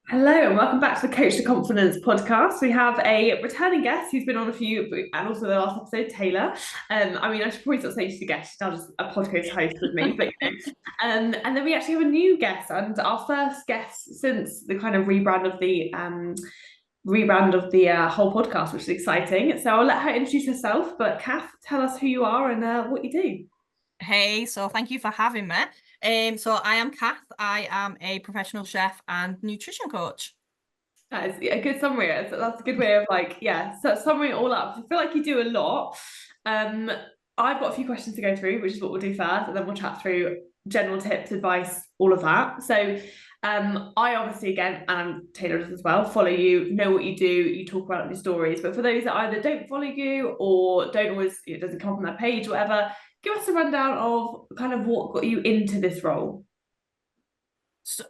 Hello and welcome back to the Coach to Confidence podcast. We have a returning guest who's been on a few, and also the last episode, Taylor. I should probably not say she's a guest; she's now just a podcast host with me. And then we actually have a new guest, and our first guest since the kind of rebrand of the whole podcast, which is exciting. So I'll let her introduce herself. But Cath, tell us who you are and what you do. Hey, so thank you for having me. So I am Cath. I am a professional chef and nutrition coach. That is a good summary. That's a good way of so summing it all up. I feel like you do a lot. Um, I've got a few questions to go through, which is what we'll do first, and then we'll chat through general tips, advice, all of that. So, I obviously, again, and I'm Taylor as well, follow you, know what you do, you talk about your stories. But for those that either don't follow you or don't always, it doesn't come up on that page, or whatever, give us a rundown of kind of what got you into this role. So,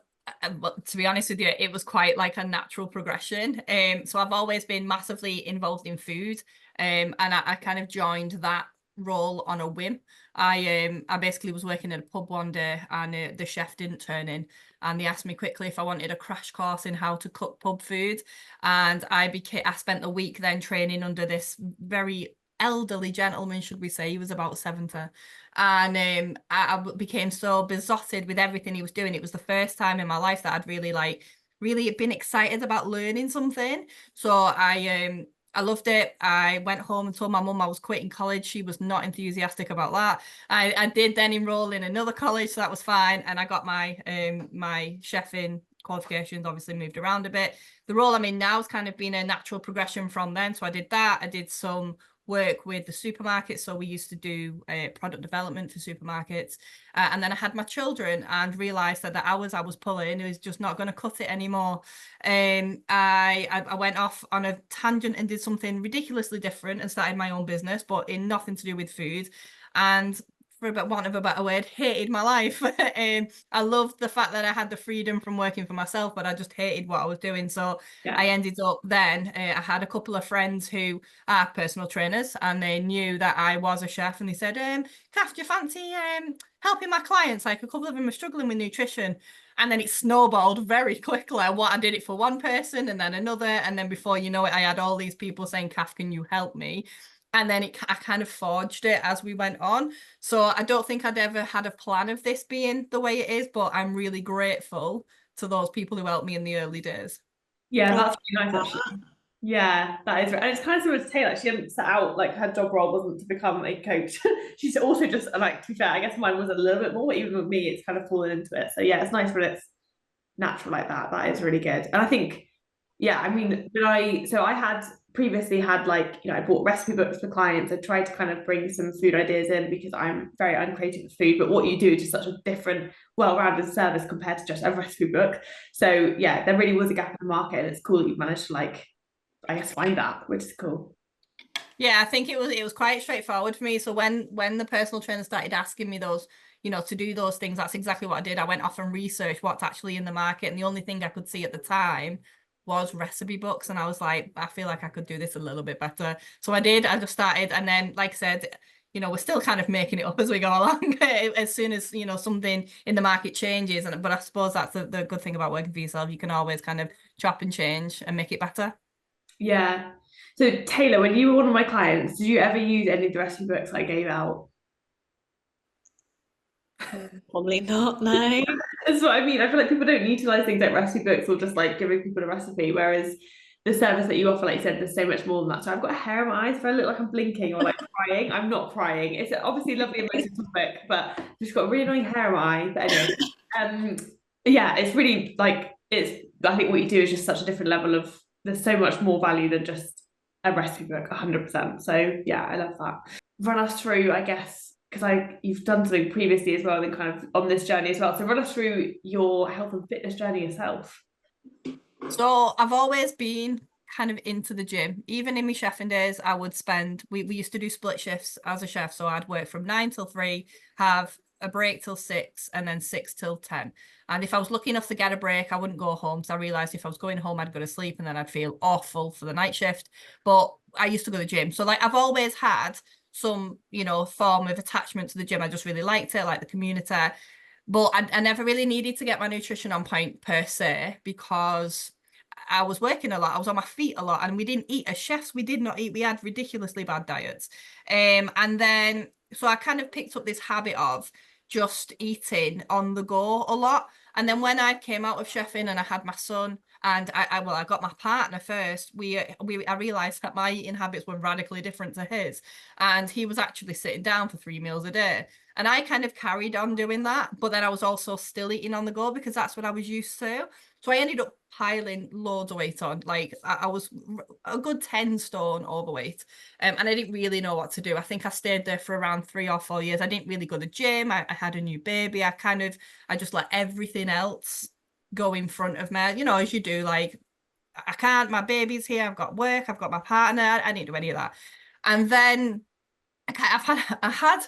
but to be honest with you, it was quite like a natural progression. So I've always been massively involved in food, and I kind of joined that role on a whim. I basically was working in a pub one day, and the chef didn't turn in, and they asked me quickly if I wanted a crash course in how to cook pub food, and I spent the week then training under this very elderly gentleman, should we say. He was about 70, and I became so besotted with everything he was doing. It was the first time in my life that I'd really been excited about learning something. So I loved it. I went home and told my mum I was quitting college. She was not enthusiastic about that. I did then enroll in another college, so that was fine. And I got my chefing qualifications, obviously moved around a bit. The role I'm in now has kind of been a natural progression from then. So I did that. I did some work with the supermarkets. So we used to do product development for supermarkets. And then I had my children and realized that the hours I was pulling was just not going to cut it anymore. I went off on a tangent and did something ridiculously different and started my own business, but in nothing to do with food. And for want of a better word, hated my life. I loved the fact that I had the freedom from working for myself, but I just hated what I was doing. So I Yeah. ended up then, I had a couple of friends who are personal trainers, and they knew that I was a chef, and they said, Kath, do you fancy helping my clients? Like, a couple of them are struggling with nutrition. And then it snowballed very quickly. I did it for one person and then another. And then before you know it, I had all these people saying, Kath, can you help me? And then I kind of forged it as we went on. So I don't think I'd ever had a plan of this being the way it is, but I'm really grateful to those people who helped me in the early days. Yeah, I love that's really nice that. actually. Yeah, that is right. And it's kind of similar to Taylor. She didn't set out like her job role wasn't to become a coach. She's also just like, to be fair, I guess mine was a little bit more, even with me, it's kind of fallen into it. So yeah, it's nice when it's natural like that. That is really good. And I think, yeah, I mean, I had previously had I bought recipe books for clients. I tried to kind of bring some food ideas in because I'm very uncreative with food, but what you do is just such a different, well-rounded service compared to just a recipe book. So yeah, there really was a gap in the market, and it's cool that you've managed to I guess find that, which is cool. Yeah, I think it was quite straightforward for me. So when the personal trainer started asking me those, to do those things, that's exactly what I did. I went off and researched what's actually in the market, and the only thing I could see at the time was recipe books, and I was like, I feel like I could do this a little bit better. So I did. I just started, and then, like I said, we're still kind of making it up as we go along. As soon as something in the market changes, but I suppose that's the good thing about working for yourself. You can always kind of chop and change and make it better. Yeah. So Taylor, when you were one of my clients, did you ever use any of the recipe books I gave out? Probably not, no. That's what I mean. I feel like people don't utilize things like recipe books or just like giving people a recipe, whereas the service that you offer, like you said, there's so much more than that. So I've got hair in my eyes if I look like I'm blinking or like crying. I'm not crying. It's obviously a lovely emotive topic, but I've just got really annoying hair in my eye. But anyway, um, yeah, it's really it's. I think what you do is just such a different level of. There's so much more value than just a recipe book, 100%. So yeah, I love that. Run us through, I guess, because you've done something previously as well, and kind of on this journey as well. So run us through your health and fitness journey yourself. So I've always been kind of into the gym. Even in my chefing days, I would we used to do split shifts as a chef. So I'd work from 9 till 3, have a break till 6, and then 6 till 10. And if I was lucky enough to get a break, I wouldn't go home. So I realized if I was going home, I'd go to sleep, and then I'd feel awful for the night shift. But I used to go to the gym. So like I've always had some, form of attachment to the gym. I just really liked it, like the community. But I never really needed to get my nutrition on point per se, because I was working a lot. I was on my feet a lot, and we didn't eat as chefs. We did not eat. We had ridiculously bad diets. And then so I kind of picked up this habit of just eating on the go a lot. And then when I came out of chefing and I had my son, and I got my partner first, I realized that my eating habits were radically different to his, and he was actually sitting down for 3 meals a day. And I kind of carried on doing that, but then I was also still eating on the go because that's what I was used to. So I ended up piling loads of weight on. Like I was a good 10 stone overweight. And I didn't really know what to do. I think I stayed there for around 3 or 4 years. I didn't really go to the gym. I had a new baby. I just let everything else go in front of me, as you do. Like, I can't, my baby's here. I've got work. I've got my partner. I didn't do any of that. And then I had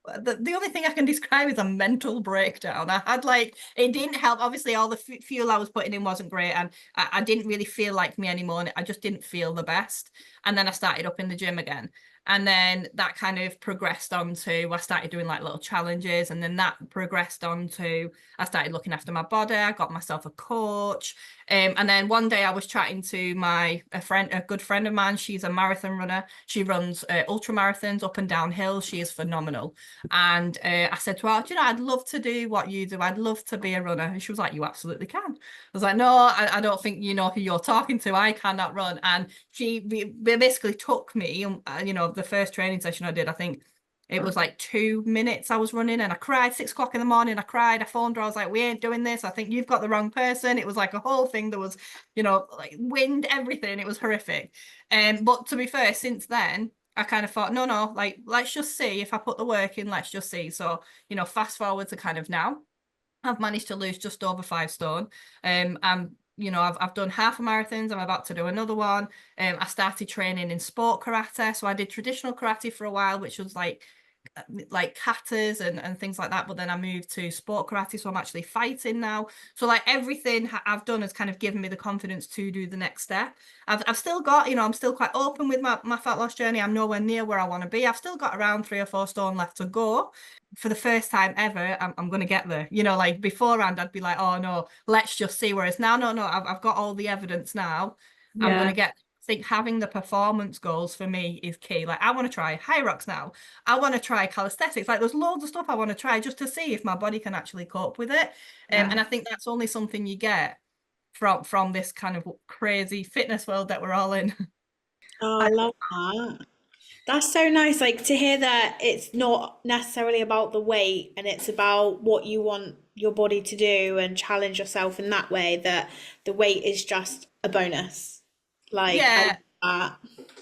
the only thing I can describe is a mental breakdown. I had it didn't help. Obviously, all the fuel I was putting in wasn't great, and I didn't really feel like me anymore. And I just didn't feel the best. And then I started up in the gym again. And then that kind of progressed on to, I started doing like little challenges. And then that progressed on to, I started looking after my body. I got myself a coach. And then one day I was chatting to a good friend of mine. She's a marathon runner. She runs ultra marathons up and down hills. She is phenomenal. And I said to her, I'd love to do what you do. I'd love to be a runner. And she was like, you absolutely can. I was like, no, I don't think you know who you're talking to. I cannot run. And she basically took me, the first training session I did, I think it was like 2 minutes I was running, and I cried. 6 o'clock in the morning, I cried. I phoned her. I was like, we ain't doing this. I think you've got the wrong person. It was like a whole thing. There was, like wind, everything. It was horrific. But to be fair, since then, I kind of thought, no, like, let's just see. If I put the work in, let's just see. So, fast forward to kind of now, I've managed to lose just over 5 stone. I've done half a marathons. I'm about to do another one. I started training in sport karate. So I did traditional karate for a while, which was like katas and things like that. But then I moved to sport karate. So I'm actually fighting now. So like everything I've done has kind of given me the confidence to do the next step. I've still got, I'm still quite open with my fat loss journey. I'm nowhere near where I want to be. I've still got around 3 or 4 stone left to go. For the first time ever, I'm going to get there. Like beforehand, I'd be like, oh no, let's just see. Whereas now, no, I've got all the evidence now. Yeah. I'm going to get, I think having the performance goals for me is key. Like I want to try high rocks now. I want to try calisthenics. Like there's loads of stuff I want to try just to see if my body can actually cope with it. Yeah. And I think that's only something you get from this kind of crazy fitness world that we're all in. Oh, I love that. That's so nice, like to hear that it's not necessarily about the weight and it's about what you want your body to do and challenge yourself in that way, that the weight is just a bonus. Like, Yeah. I love that.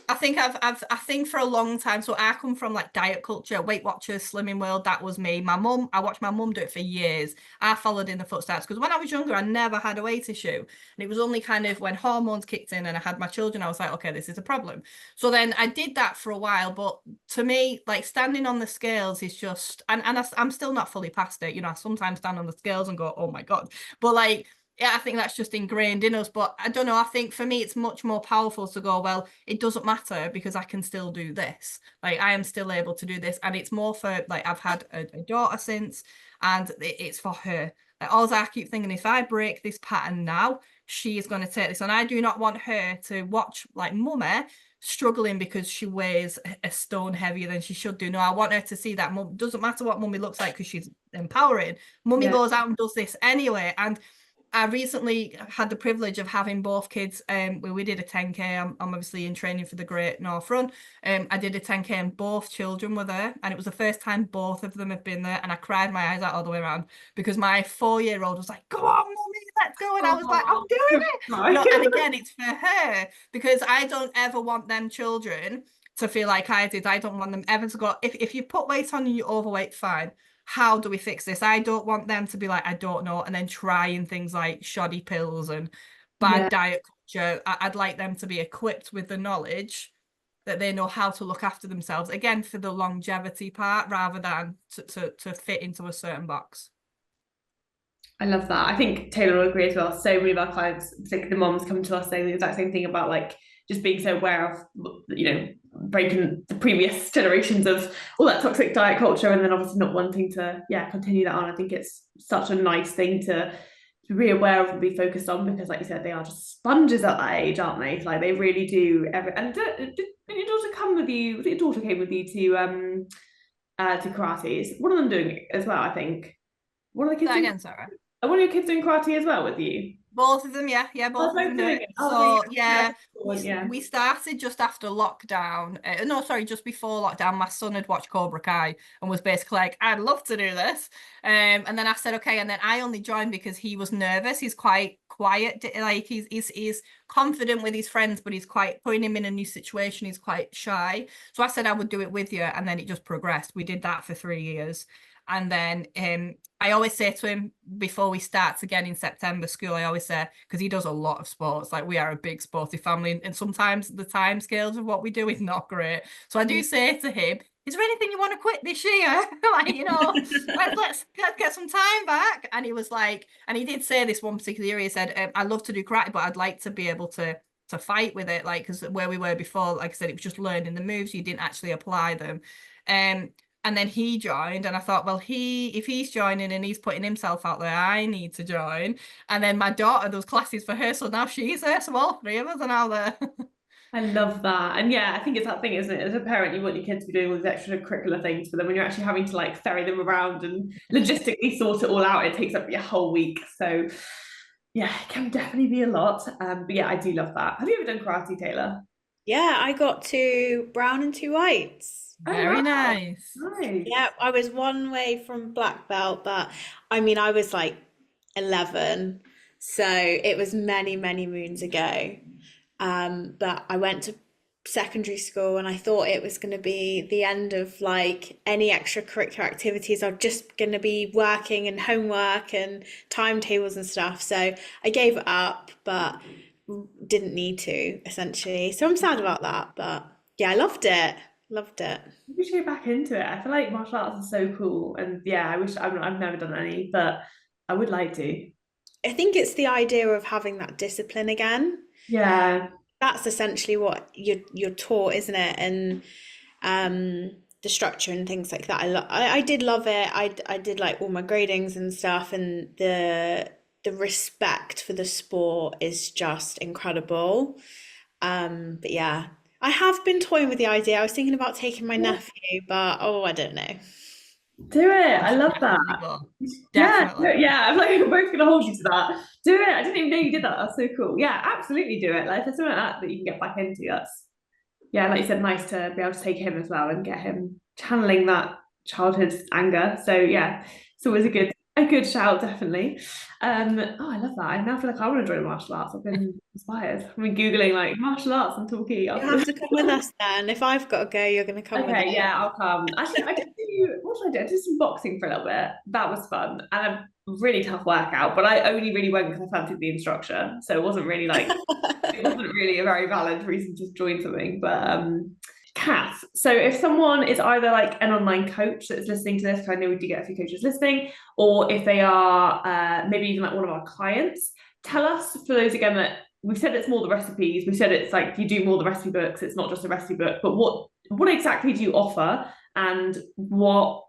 I think I think for a long time, so I come from like diet culture, Weight Watchers, Slimming World, that was me. I watched my mum do it for years. I followed in the footsteps because when I was younger, I never had a weight issue. And it was only kind of when hormones kicked in and I had my children, I was like, okay, this is a problem. So then I did that for a while. But to me, like standing on the scales is just, and I'm still not fully past it. I sometimes stand on the scales and go, oh my God. But like, yeah, I think that's just ingrained in us. But I don't know. I think for me, it's much more powerful to go, well, it doesn't matter because I can still do this. Like I am still able to do this. And it's more for like, I've had a daughter since, and it's for her. Like all I keep thinking, if I break this pattern now, she is going to take this. And I do not want her to watch like mummy struggling because she weighs a stone heavier than she should do. No, I want her to see that mum doesn't matter what mummy looks like because she's empowering. Mummy goes out and does this anyway. And I recently had the privilege of having both kids. We did a 10K. I'm obviously in training for the Great North Run. I did a 10K and both children were there. And it was the first time both of them have been there. And I cried my eyes out all the way around because my 4-year-old was like, go on, mummy, let's go. And I was like, I'm doing it. And again, it's for her because I don't ever want them children to feel like I did. I don't want them ever to go, if you put weight on and you're overweight, fine. How do we fix this? I don't want them to be like, I don't know, and then trying things like shoddy pills and bad diet culture. I'd like them to be equipped with the knowledge that they know how to look after themselves, again, for the longevity part, rather than to fit into a certain box. I love that. I think Taylor will agree as well. So many of our clients, particularly the moms, come to us saying the exact same thing about like just being so aware of, breaking the previous generations of all that toxic diet culture, and then obviously not wanting to continue that on. I think it's such a nice thing to be aware of and be focused on, because like you said, they are just sponges at that age, aren't they? Like they really do and did your daughter come with you? Was it your daughter came with you to karate? One of them doing it as well, I think. One of the kids Again, Sarah. are one of your kids doing karate as well with you? Both of them, yeah, both of them do it. So yeah, we started just after lockdown. No, sorry, just before lockdown. My son had watched Cobra Kai and was basically like, "I'd love to do this." And then I said, "Okay." And then I only joined because he was nervous. He's quite quiet, like he's confident with his friends, but he's quite putting him in a new situation. He's quite shy. So I said I would do it with you, and then it just progressed. We did that for 3 years. And then I always say to him before we start again in September school, I always say, because he does a lot of sports, like we are a big sporty family, and sometimes the time scales of what we do is not great. So I do say to him, is there anything you want to quit this year? Like, you know, let's get some time back. And he was like, and he did say this one particular year, he said, I love to do karate, but I'd like to be able to fight with it, like, because where we were before, like I said, it was just learning the moves, you didn't actually apply them. And then he joined, and I thought, well, if he's joining and he's putting himself out there, I need to join. And then my daughter does classes for her, so now she's there, so all 3 of us are now there. I love that. And yeah, I think it's that thing, isn't it? As a parent, you want your kids to be doing all these extracurricular things, but then when you're actually having to like ferry them around and logistically sort it all out, it takes up your whole week. So yeah, it can definitely be a lot. But yeah, I do love that. Have you ever done karate, Taylor? Yeah, I got 2 brown and 2 whites. Very wow. nice. Nice. Yeah, I was one way from black belt, but I mean, I was like 11, so it was many, many moons ago. But I went to secondary school and I thought it was going to be the end of like any extracurricular activities. I'm just going to be working and homework and timetables and stuff. So I gave it up, but didn't need to, essentially. So I'm sad about that, but yeah, I loved it. Loved it. We should get back into it. I feel like martial arts are so cool, and yeah, I wish I've never done any, but I would like to. I think it's the idea of having that discipline again. Yeah. That's essentially what you're taught, isn't it? And the structure and things like that. I did love it. I did like all my gradings and stuff, and the respect for the sport is just incredible. But yeah, I have been toying with the idea. I was thinking about taking my nephew, but oh, I don't know. Do it. I love that. Definitely. Yeah. I'm like, we're both gonna hold you to that. Do it. I didn't even know you did that. That's so cool. Yeah, absolutely do it. Like if there's something like that you can get back into, that's yeah, like you said, nice to be able to take him as well and get him channeling that childhood anger. So yeah, it's always a good shout, definitely. Oh, I love that. I now feel like I want to join martial arts. I've been inspired. I've been Googling like martial arts and Torquay. You have to come with us then. If I've got to go, you're going to come with us. Okay, yeah, I'll come. Actually, I did what did I do? I did some boxing for a little bit. That was fun. And a really tough workout, but I only really went because I fancied the instructor. So it wasn't really like it wasn't really a very valid reason to join something. But Cath, so if someone is either like an online coach that's listening to this, because I know we do get a few coaches listening, or if they are maybe even like one of our clients, tell us, for those again that we've said it's more the recipes, we said it's like you do more the recipe books, it's not just a recipe book, but what exactly do you offer, and what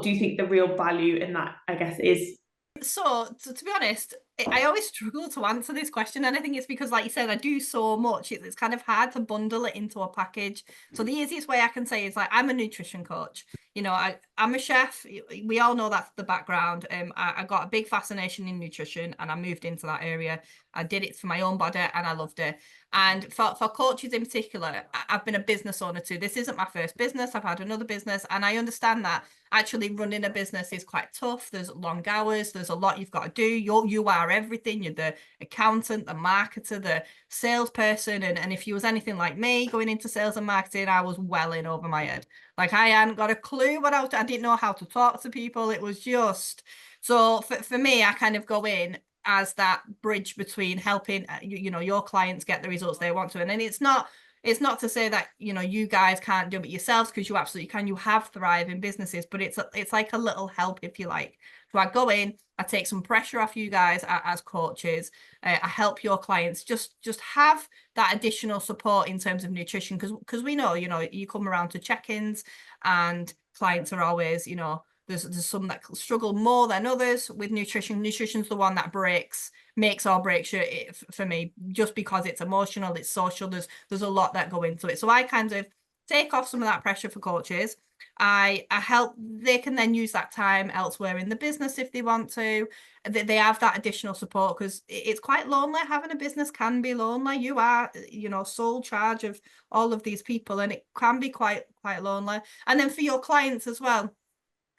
do you think the real value in that, I guess, is? So to be honest, I always struggle to answer this question, and I think it's because, like you said, I do so much, it's kind of hard to bundle it into a package. So the easiest way I can say is like, I'm a nutrition coach, you know, I'm a chef, we all know that's the background. I got a big fascination in nutrition and I moved into that area. I did it for my own body and I loved it. And for coaches in particular, I've been a business owner too. This isn't my first business. I've had another business, and I understand that actually running a business is quite tough. There's long hours. There's a lot you've got to do. You are everything. You're the accountant, the marketer, the salesperson. And if you was anything like me going into sales and marketing, I was well in over my head. Like I hadn't got a clue what I didn't know how to talk to people. It was just, so for me, I kind of go in as that bridge between helping, you know, your clients get the results they want to. And then it's not it's not to say that, you know, you guys can't do it yourselves, because you absolutely can. You have thriving businesses, but it's like a little help, if you like. So I go in, I take some pressure off you guys as coaches. I help your clients just have that additional support in terms of nutrition, because we know, you know, you come around to check-ins and clients are always, you know, there's some that struggle more than others with nutrition. Nutrition's the one that makes or breaks you for me, just because it's emotional, it's social, there's a lot that go into it. So I kind of take off some of that pressure for coaches. I help, they can then use that time elsewhere in the business if they want to. They have that additional support, because it's quite lonely. Having a business can be lonely. You are, you know, sole charge of all of these people, and it can be quite lonely. And then for your clients as well.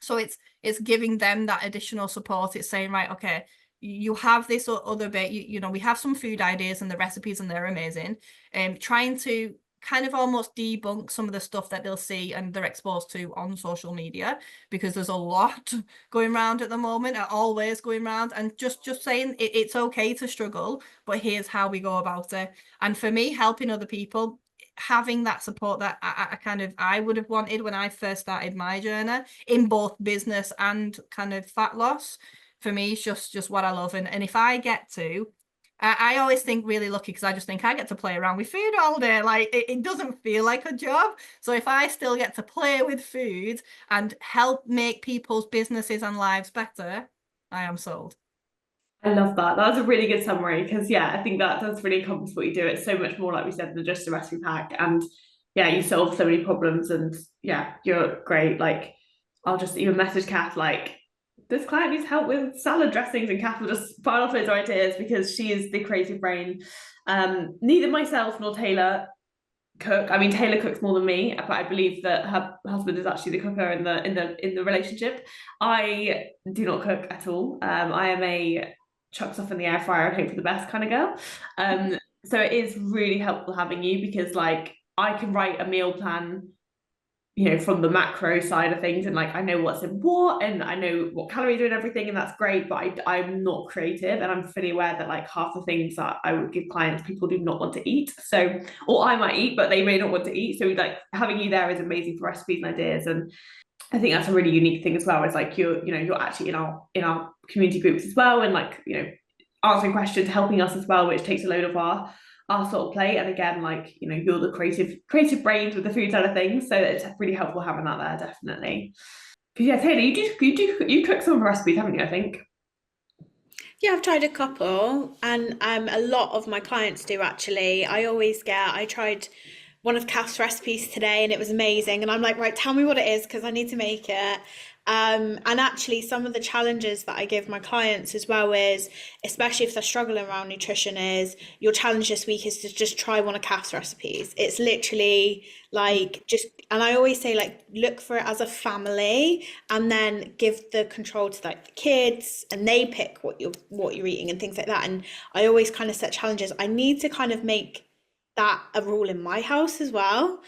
So it's giving them that additional support. It's saying, right, okay, you have this other bit, you know, we have some food ideas and the recipes, and they're amazing. Trying to kind of almost debunk some of the stuff that they'll see and they're exposed to on social media, because there's a lot going around at the moment, always going around, and just saying it's okay to struggle, but here's how we go about it. And for me, helping other people, having that support that I would have wanted when I first started my journey in both business and kind of fat loss, for me is just what I love. And if I get to, I always think really lucky, because I just think I get to play around with food all day. Like it doesn't feel like a job. So if I still get to play with food and help make people's businesses and lives better, I am sold. I love that. That was a really good summary, because yeah, I think that does really encompass what you do. It's so much more, like we said, than just a recipe pack. And yeah, you solve so many problems, and yeah, you're great. Like, I'll just even message Cath, like, this client needs help with salad dressings, and Cath will just fire off those ideas, because she is the creative brain. Neither myself nor Taylor cook. I mean, Taylor cooks more than me, but I believe that her husband is actually the cooker in the relationship. I do not cook at all. I am a chuck stuff in the air fryer and hope for the best kind of girl. So it is really helpful having you, because like I can write a meal plan, you know, from the macro side of things, and like I know what's in what, and I know what calories are in everything, and that's great, but I'm not creative, and I'm fully aware that like half the things that I would give clients, people do not want to eat. So, or I might eat, but they may not want to eat. So like having you there is amazing for recipes and ideas. And I think that's a really unique thing as well. It's like you're actually in our community groups as well, and like, you know, answering questions, helping us as well, which takes a load of our sort of plate. And again, like, you know, you're the creative brains with the food side of things, so it's really helpful having that there, definitely. Because yeah, Taylor, you cook some of the recipes, haven't you? I think. Yeah, I've tried a couple, and a lot of my clients do actually. I tried one of Cath's recipes today, and it was amazing. And I'm like, right, tell me what it is, because I need to make it. And actually, some of the challenges that I give my clients as well is, especially if they're struggling around nutrition, is your challenge this week is to just try one of Cath's recipes. It's literally like just, and I always say, like, look for it as a family, and then give the control to like the kids, and they pick what you're eating and things like that. And I always kind of set challenges. I need to kind of make that a rule in my house as well,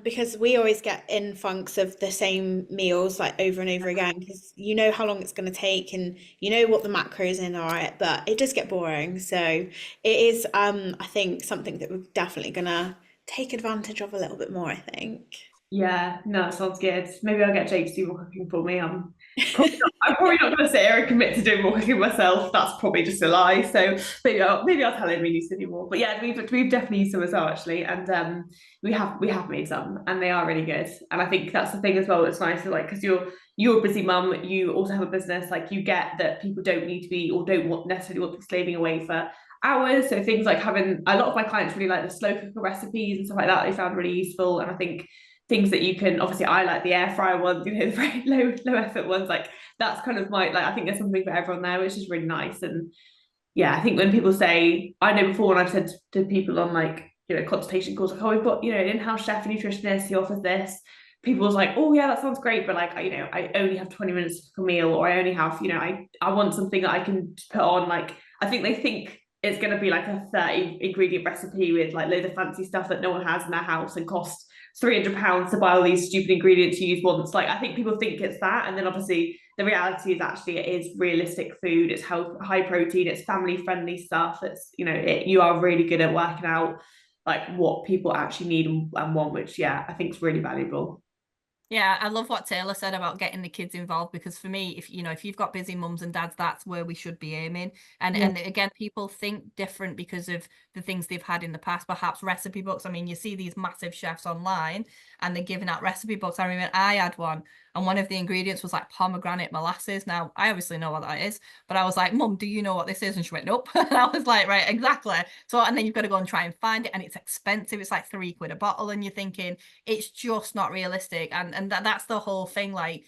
because we always get in funks of the same meals like over and over again, because you know how long it's going to take, and you know what the macros in are, it, but it does get boring. So it is, I think, something that we're definitely gonna take advantage of a little bit more, I think. Yeah, no, it sounds good. Maybe I'll get Jake to do more cooking for me. I'm probably not going to sit here and commit to doing more cooking myself. That's probably just a lie. So maybe I'll tell him he needs to do more. But yeah, we've definitely used some as well, actually, and we have made some, and they are really good. And I think that's the thing as well. It's nice, like, because you're a busy mum, you also have a business. Like, you get that people don't need to be, or don't necessarily want to be slaving away for hours. So things like having, a lot of my clients really like the slow cooker recipes and stuff like that. They found really useful, and I think things that you can, obviously I like the air fryer ones, you know, the very low effort ones, like that's kind of my, like, I think there's something for everyone there, which is really nice. And yeah, I think when people say, I know before when I've said to people on, like, you know, consultation calls, like, oh, we've got, you know, an in-house chef and nutritionist, he offers this, people's like, oh yeah, that sounds great, but like, you know, I only have 20 minutes to cook a meal, or I only have, you know, I want something that I can put on. Like, I think they think it's going to be like a 30 ingredient recipe with like loads of fancy stuff that no one has in their house and costs £300 to buy all these stupid ingredients you use once. Like, I think people think it's that, and then obviously the reality is actually it is realistic food. It's high protein, it's family friendly stuff. It's, you know, you are really good at working out like what people actually need and want, which I think is really valuable. Yeah, I love what Taylor said about getting the kids involved, because for me, if you've got busy mums and dads, that's where we should be aiming. And again, people think different because of the things they've had in the past, perhaps recipe books. I mean, you see these massive chefs online and they're giving out recipe books. I remember I had one, and one of the ingredients was like pomegranate molasses. Now, I obviously know what that is, but I was like, Mum, do you know what this is? And she went, nope. And I was like, right, exactly. So, and then you've got to go and try and find it, and it's expensive. It's like £3 a bottle, and you're thinking, it's just not realistic. And that's the whole thing, like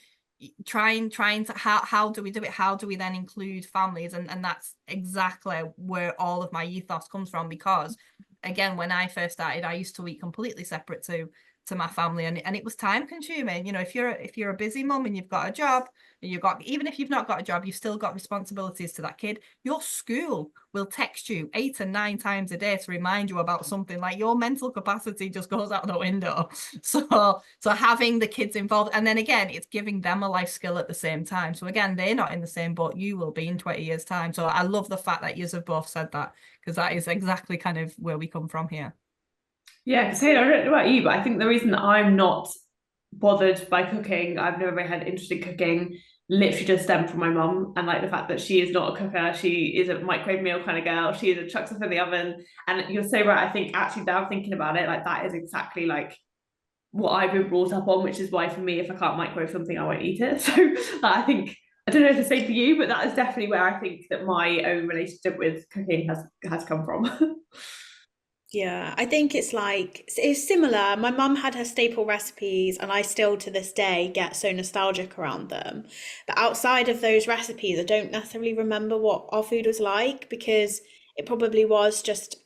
trying to how do we do it, how do we then include families, and that's exactly where all of my ethos comes from, because again, when I first started, I used to eat completely separate to my family, and it was time consuming. If you're a busy mum and you've got a job, and even if you've not got a job, you've still got responsibilities to that kid. Your school will text you 8 and 9 times a day to remind you about something. Like, your mental capacity just goes out the window. So having the kids involved, and then again, it's giving them a life skill at the same time. So again, they're not in the same boat you will be in 20 years time. So I love the fact that you have both said that, because that is exactly kind of where we come from here. Yeah, because hey, I don't know about you, but I think the reason that I'm not bothered by cooking, I've never really had interest in cooking, literally just stemmed from my mum, and like the fact that she is not a cooker, she is a microwave meal kind of girl, she is a chuck stuff in the oven. And you're so right, I think actually now thinking about it, like that is exactly like what I've been brought up on, which is why for me, if I can't microwave something, I won't eat it. So I think, I don't know if it's the same for you, but that is definitely where I think that my own relationship with cooking has come from. Yeah, I think it's similar. My mum had her staple recipes, and I still to this day get so nostalgic around them. But outside of those recipes, I don't necessarily remember what our food was like, because it probably was just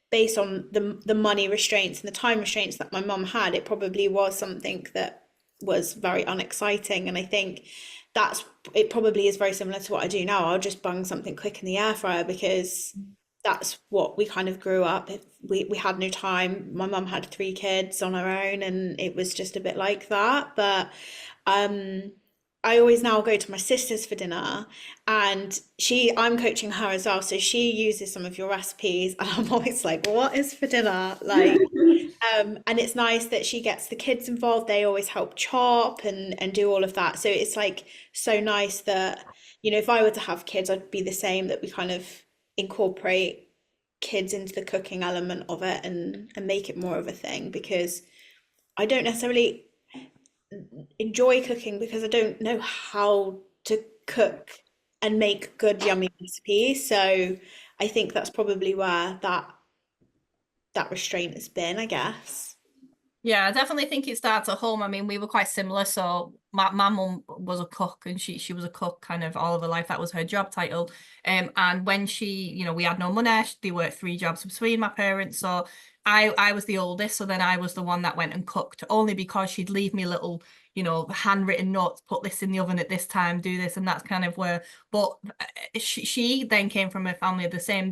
based on the money restraints and the time restraints that my mum had. It probably was something that was very unexciting, and I think it probably is very similar to what I do now. I'll just bung something quick in the air fryer, because that's what we kind of grew up. We had no time. My mum had 3 kids on her own, and it was just a bit like that. But um, I always now go to my sister's for dinner, and I'm coaching her as well. So she uses some of your recipes, and I'm always like, what is for dinner? Like, and it's nice that she gets the kids involved. They always help chop and do all of that. So it's like so nice that, if I were to have kids, I'd be the same, that we kind of incorporate kids into the cooking element of it, and make it more of a thing, because I don't necessarily enjoy cooking because I don't know how to cook and make good yummy recipes. So I think that's probably where that restraint has been, I guess. Yeah, I definitely think it starts at home. I mean, we were quite similar. So my mum was a cook, and she was a cook kind of all of her life. That was her job title. And when we had no money, they worked 3 jobs between my parents. So I was the oldest, so then I was the one that went and cooked, only because she'd leave me little, handwritten notes, put this in the oven at this time, do this, and that's kind of where. But she then came from a family of the same.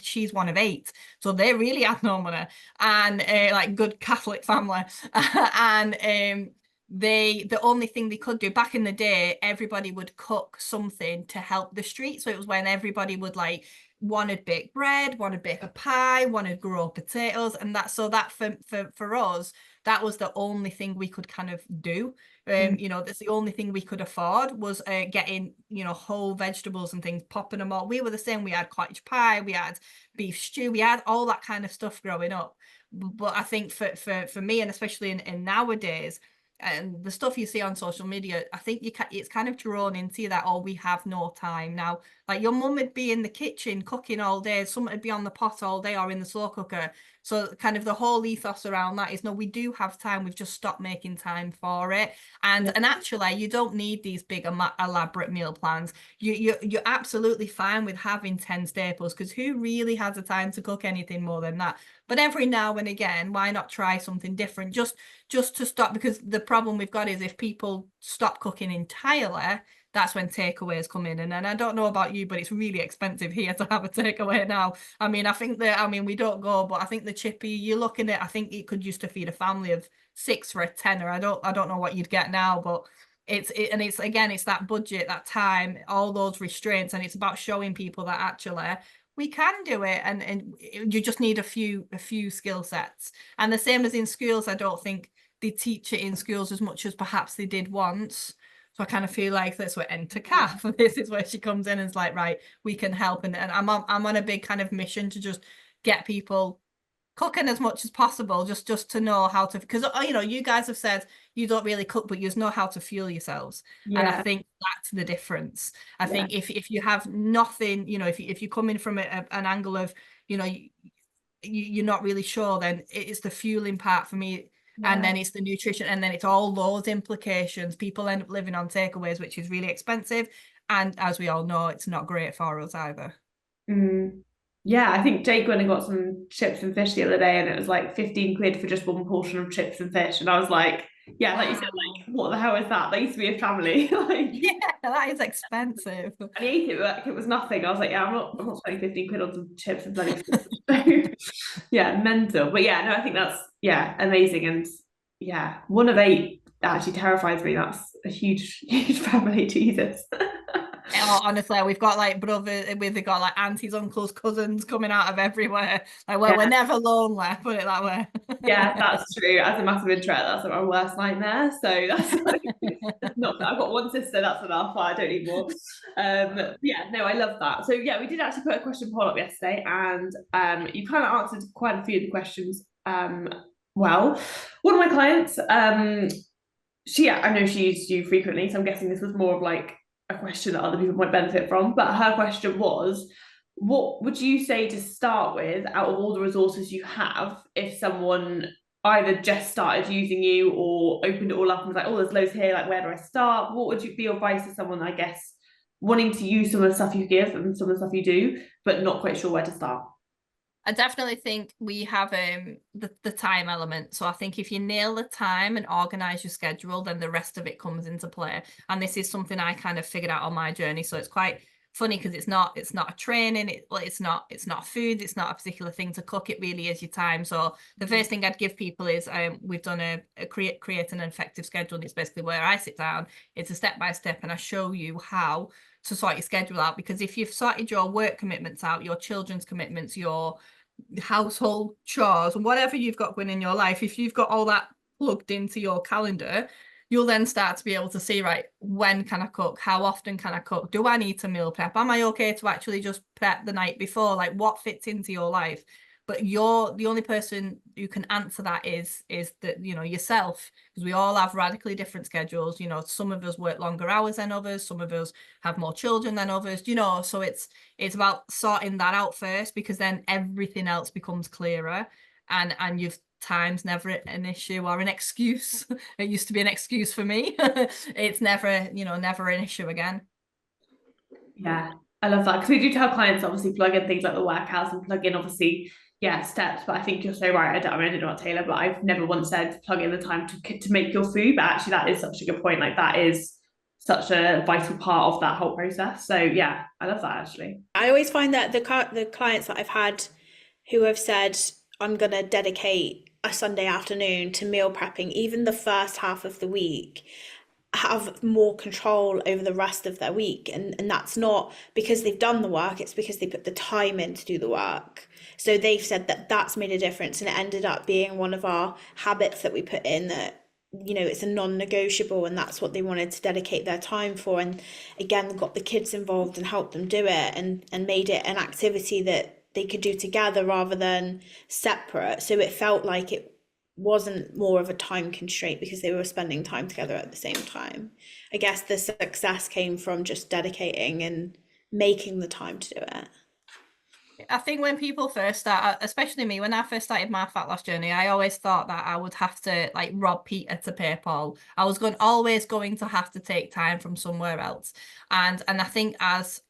She's one of 8, so they really had no money, and like good Catholic family, and the only thing they could do back in the day, everybody would cook something to help the street. So it was when everybody would like wanted baked bread, wanted bake a pie, wanted grow potatoes, and that for us, that was the only thing we could kind of do. That's the only thing we could afford, was getting whole vegetables and things, popping them all. We were the same. We had cottage pie, we had beef stew, we had all that kind of stuff growing up. But I think for me, and especially in nowadays, and the stuff you see on social media, I think it's kind of drawn into that, oh, we have no time now. Like, your mum would be in the kitchen cooking all day, someone would be on the pot all day or in the slow cooker. So kind of the whole ethos around that is, no, we do have time, we've just stopped making time for it. And actually, you don't need these big elaborate meal plans. You're absolutely fine with having 10 staples, because who really has the time to cook anything more than that? But every now and again, why not try something different, just to stop? Because the problem we've got is, if people stop cooking entirely, that's when takeaways come in. And I don't know about you, but it's really expensive here to have a takeaway now. I mean, we don't go, but I think the chippy you're looking at, I think it could used to feed a family of 6 for a tenner. I don't know what you'd get now, but it's that budget, that time, all those restraints, and it's about showing people that actually we can do it, and you just need a few skill sets. And the same as in schools, I don't think they teach it in schools as much as perhaps they did once. So I kind of feel like that's where enter Cath. This is where she comes in and is like, right, we can help. And I'm on a big kind of mission to just get people cooking as much as possible, just to know how to, because you know, you guys have said you don't really cook, but you know how to fuel yourselves. And I think that's the difference. I think if you have nothing, you know, if you come in from an angle of, you know, you're not really sure, then it's the fueling part for me. And then it's the nutrition, and then it's all those implications. People end up living on takeaways, which is really expensive, and as we all know, it's not great for us either. Yeah, I think Jake went and got some chips and fish the other day, and it was like 15 quid for just one portion of chips and fish. And I was like, yeah, like you said, like, what the hell is that? That used to be a family. Like, yeah, that is expensive. And he ate it like it was nothing. I was like, yeah, I'm not spending 15 quid on some chips and bloody fish. Yeah, mental. But yeah, no, I think that's amazing. And yeah, 1 of 8 actually terrifies me. That's a huge family, Jesus. Oh, honestly, we've got like brothers, we've got like aunties, uncles, cousins coming out of everywhere. Like, well, we're never lonely, put it that way. Yeah, that's true. As a massive introvert, that's my worst nightmare. So that's like, not that I've got one sister, that's enough. I don't need more. Yeah, no, I love that. So yeah, we did actually put a question poll up yesterday, and you kind of answered quite a few of the questions. Well, one of my clients, I know she uses you frequently, so I'm guessing this was more of like a question that other people might benefit from. But her question was, what would you say to start with out of all the resources you have if someone either just started using you or opened it all up and was like, oh, there's loads here, like, where do I start? What would be your advice to someone, I guess, wanting to use some of the stuff you give and some of the stuff you do, but not quite sure where to start? I definitely think we have the time element. So I think if you nail the time and organize your schedule, then the rest of it comes into play. And this is something I kind of figured out on my journey. So it's quite funny because it's not a training, it's not food, it's not a particular thing to cook, it really is your time. So the first thing I'd give people is we've done a create an effective schedule, and it's basically where I sit down, it's a step-by-step, and I show you how to sort your schedule out. Because if you've sorted your work commitments out, your children's commitments, your household chores, whatever you've got going in your life, if you've got all that plugged into your calendar, you'll then start to be able to see, right, when can I cook? How often can I cook? Do I need to meal prep? Am I okay to actually just prep the night before? Like, what fits into your life? But you're the only person who can answer that is that, you know, yourself, because we all have radically different schedules. You know, some of us work longer hours than others, some of us have more children than others, you know, so it's about sorting that out first, because then everything else becomes clearer, and you've time's never an issue or an excuse. It used to be an excuse for me. It's never, you know, never an issue again. Yeah, I love that, because we do tell clients obviously plug in things like the workouts and plug in obviously steps, but I think you're so right. I don't know what Taylor, but I've never once said plug in the time to make your food, but actually that is such a good point. Like, that is such a vital part of that whole process. So yeah, I love that actually. I always find that the clients that I've had who have said, I'm going to dedicate a Sunday afternoon to meal prepping, even the first half of the week, have more control over the rest of their week. And that's not because they've done the work, it's because they put the time in to do the work. So they've said that that's made a difference, and it ended up being one of our habits that we put in, that, you know, it's a non-negotiable, and that's what they wanted to dedicate their time for. And again, got the kids involved and helped them do it, and made it an activity that they could do together rather than separate. So it felt like it wasn't more of a time constraint because they were spending time together at the same time. I guess the success came from just dedicating and making the time to do it. I think when people first start, especially me, when I first started my fat loss journey, I always thought that I would have to like rob Peter to pay Paul. I was always going to have to take time from somewhere else. And I think, as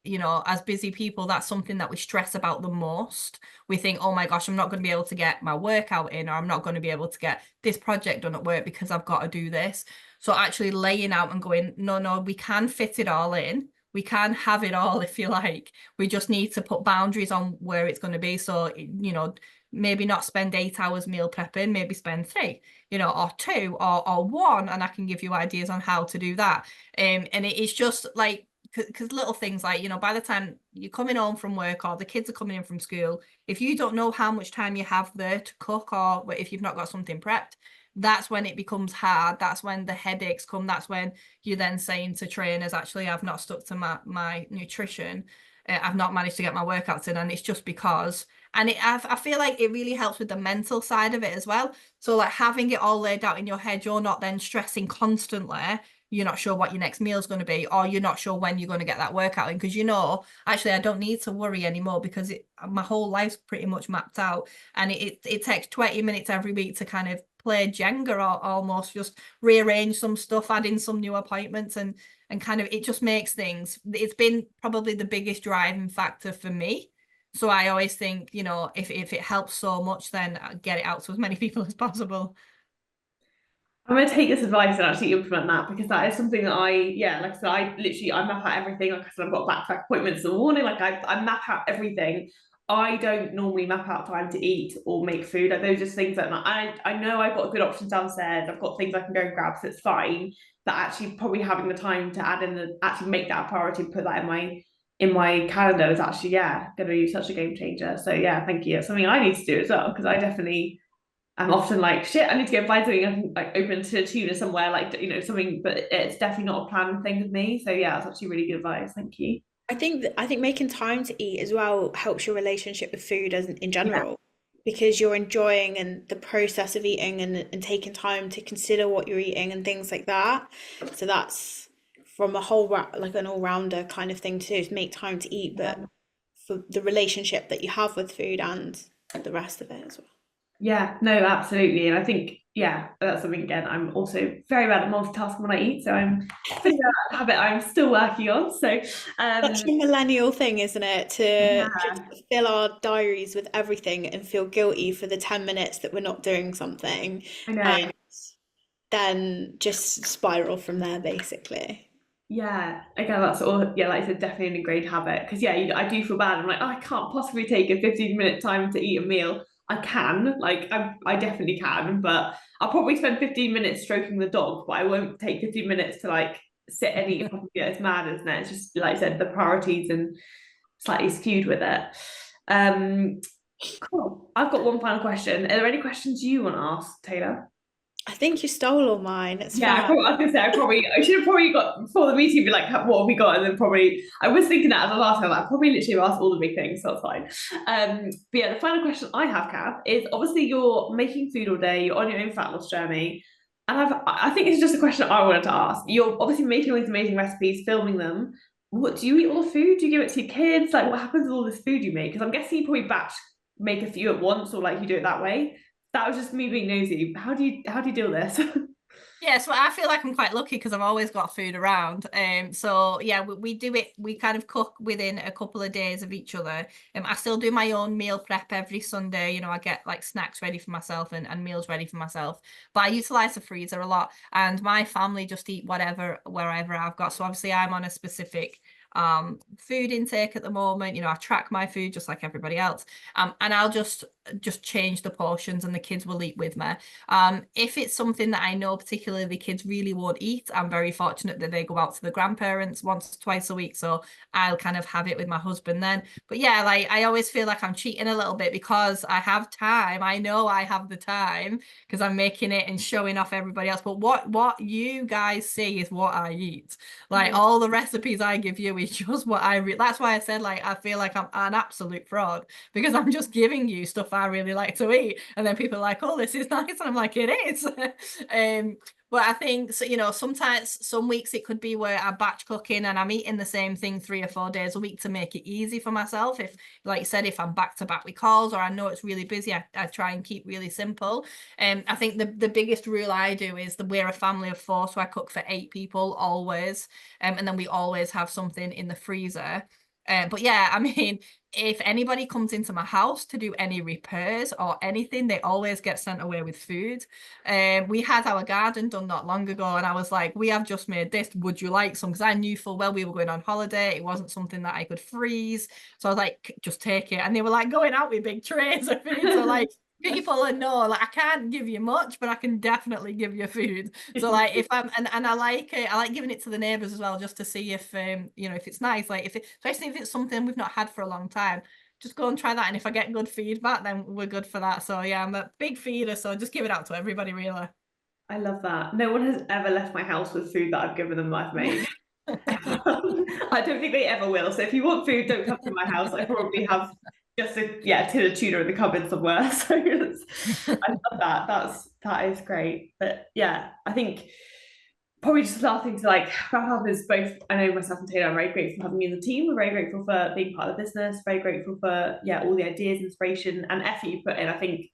you know, as busy people, that's something that we stress about the most. We think, oh my gosh, I'm not going to be able to get my workout in, or I'm not going to be able to get this project done at work because I've got to do this. So actually laying out and going, no, we can fit it all in. We can have it all, if you like. We just need to put boundaries on where it's going to be. So, you know, maybe not spend 8 hours meal prepping, maybe spend 3, you know, or 2 or 1, and I can give you ideas on how to do that. And it's just like because little things like, you know, by the time you're coming home from work or the kids are coming in from school, if you don't know how much time you have there to cook, or if you've not got something prepped, that's when it becomes hard. That's when the headaches come. That's when you're then saying to trainers, actually, I've not stuck to my nutrition. I've not managed to get my workouts in, and it's just because. And I feel like it really helps with the mental side of it as well. So like having it all laid out in your head, you're not then stressing constantly. You're not sure what your next meal is going to be, or you're not sure when you're going to get that workout in, because you know, actually, I don't need to worry anymore because my whole life's pretty much mapped out, and it takes 20 minutes every week to kind of play Jenga, or almost just rearrange some stuff, add in some new appointments, and kind of it just makes things. It's been probably the biggest driving factor for me. So I always think, you know, if it helps so much, then get it out to as many people as possible. I'm going to take this advice and actually implement that, because that is something that like I said, I map out everything. Like I said, I've got back-to-back appointments in the morning. Like I map out everything. I don't normally map out time to eat or make food. Like those are just things that I know I've got good options downstairs. I've got things I can go and grab, so it's fine. But actually, probably having the time to add in actually make that a priority and put that in my calendar is actually going to be such a game changer. So yeah, thank you. It's something I need to do as well, because I'm often like, shit, I need to go and find something I can like open to a tuna somewhere, like, you know, something, but it's definitely not a planned thing with me. So yeah, it's actually really good advice. Thank you. I think making time to eat as well helps your relationship with food as in general, because you're enjoying and the process of eating, and taking time to consider what you're eating and things like that. So that's from a whole like an all-rounder kind of thing too, is make time to eat, but for the relationship that you have with food and the rest of it as well. Yeah, no, absolutely. And I think, that's something, again, I'm also very bad at multitasking when I eat. So I'm figuring out a habit I'm still working on. So Such a millennial thing, isn't it? To just fill our diaries with everything and feel guilty for the 10 minutes that we're not doing something, I know. and then just spiral from there, basically. Yeah, again, that's all. Yeah, like I said, definitely an ingrained habit. Because I do feel bad. I'm like, oh, I can't possibly take a 15-minute time to eat a meal. I can, like, I definitely can, but I'll probably spend 15 minutes stroking the dog, but I won't take 15 minutes to like sit and eat. Yeah, it's mad, isn't it? It's just like I said, the priorities and slightly skewed with it. Cool. I've got one final question. Are there any questions you want to ask, Taylor? I think you stole all mine. It's Yeah, fine. I was gonna say I should have probably got before the meeting, be like, what have we got? And then probably I was thinking that as I was asking, I probably literally asked all the big things, so that's fine. But yeah, the final question I have, Cath, is obviously you're making food all day, you're on your own fat loss journey, and I think it's just a question I wanted to ask. You're obviously making all these amazing recipes, filming them. What do you eat all the food? Do you give it to your kids? Like, what happens with all this food you make? Because I'm guessing you probably batch make a few at once, or like you do it that way. That was just me being nosy. How do you deal with this? Yeah, so I feel like I'm quite lucky because I've always got food around. So yeah, we do it. We kind of cook within a couple of days of each other. I still do my own meal prep every Sunday. You know, I get like snacks ready for myself and meals ready for myself. But I utilize the freezer a lot, and my family just eat whatever wherever I've got. So obviously, I'm on a specific food intake at the moment. You know, I track my food just like everybody else, and I'll just change the portions and the kids will eat with me. If it's something that I know particularly the kids really won't eat, I'm very fortunate that they go out to the grandparents once twice a week, so I'll kind of have it with my husband then. But yeah, like I always feel like I'm cheating a little bit because I have time. I know I have the time because I'm making it and showing off everybody else, but what you guys see is what I eat. Like all the recipes I give you is just what that's why I said like I feel like I'm an absolute fraud, because I'm just giving you stuff I really like to eat, and then people are like, oh, this is nice, and I'm like, it is. But I think so, you know, sometimes some weeks it could be where I'm batch cooking and I'm eating the same thing 3 or 4 days a week to make it easy for myself. If, like you said, if I'm back to back with calls or I know it's really busy, I try and keep really simple. I think the biggest rule I do is that we're a family of 4, so I cook for 8 people always, and then we always have something in the freezer. But yeah, I mean, if anybody comes into my house to do any repairs or anything, they always get sent away with food. We had our garden done not long ago, and I was like, we have just made this. Would you like some? Because I knew full well we were going on holiday. It wasn't something that I could freeze. So I was like, just take it. And they were like going out with big trays of food. So like, people know, like, I can't give you much, but I can definitely give you food. So like, if I'm and I like it, I like giving it to the neighbors as well, just to see if you know, if it's nice, like if it, especially if it's something we've not had for a long time, just go and try that, and if I get good feedback, then we're good for that. So yeah, I'm a big feeder, so just give it out to everybody, really. I love that. No one has ever left my house with food that I've given them that I've made. I don't think they ever will. So if you want food, don't come to my house. I probably have just a tin of tuna in the cupboard somewhere. So I love that. That is great. But yeah, I think probably just the last thing to like wrap up is both, I know myself and Taylor are very grateful for having you in the team. We're very grateful for being part of the business, very grateful for all the ideas, inspiration and effort you put in. I think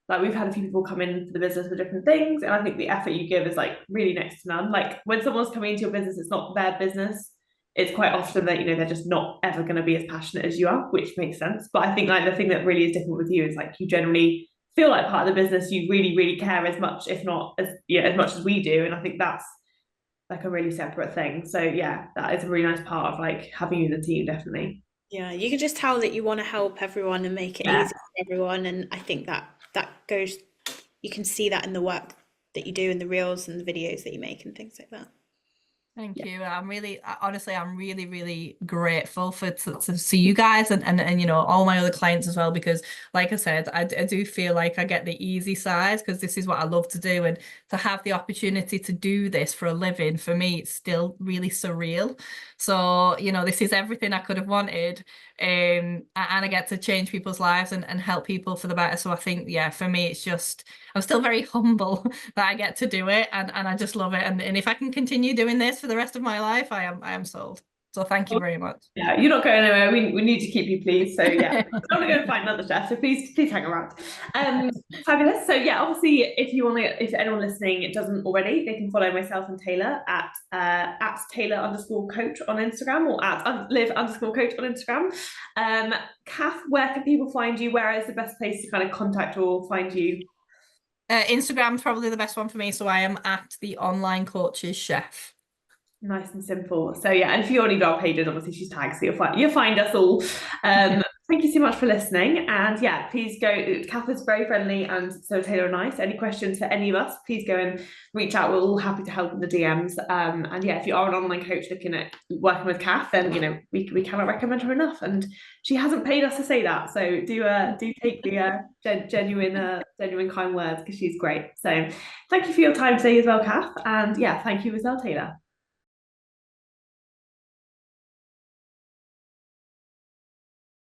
like we've had a few people come in for the business for different things, and I think the effort you give is like really next to none. Like when someone's coming into your business, it's not their business. It's quite often that, you know, they're just not ever going to be as passionate as you are, which makes sense. But I think like the thing that really is different with you is like you generally feel like part of the business. You really, really care as much, if not as as much as we do. And I think that's like a really separate thing. So yeah, that is a really nice part of like having you in the team, definitely. Yeah, you can just tell that you want to help everyone and make it Yeah. easy for everyone. And I think that goes, you can see that in the work that you do in the reels and the videos that you make and things like that. Thank you. Honestly, I'm really, really grateful to see you guys and you know, all my other clients as well, because like I said, I do feel like I get the easy side because this is what I love to do, and to have the opportunity to do this for a living, for me, it's still really surreal. So, you know, this is everything I could have wanted. And I get to change people's lives and help people for the better. So I think, yeah, for me, it's just, I'm still very humble that I get to do it, and I just love it. And if I can continue doing this for the rest of my life, I am sold. So thank you very much. Yeah, you're not going anywhere. We need to keep you pleased. So yeah, I don't want to go and find another chef. So please hang around. Fabulous. So yeah, obviously, if anyone listening doesn't already, they can follow myself and Taylor at Taylor_coach on Instagram, or at live_coach on Instagram. Cath, where can people find you? Where is the best place to kind of contact or find you? Instagram's probably the best one for me. So I am at the Online Coaches Chef. Nice and simple. So yeah, and if you already know our pages, obviously she's tagged, so you'll find us all. Thank you so much for listening, and yeah, please go. Cath is very friendly, and so Taylor and I. So any questions for any of us, please go and reach out. We're all happy to help in the DMs. And yeah, if you are an online coach looking at working with Cath, then you know we cannot recommend her enough, and she hasn't paid us to say that. So do take the genuine kind words, because she's great. So thank you for your time today as well, Cath, and yeah, thank you as well, Taylor.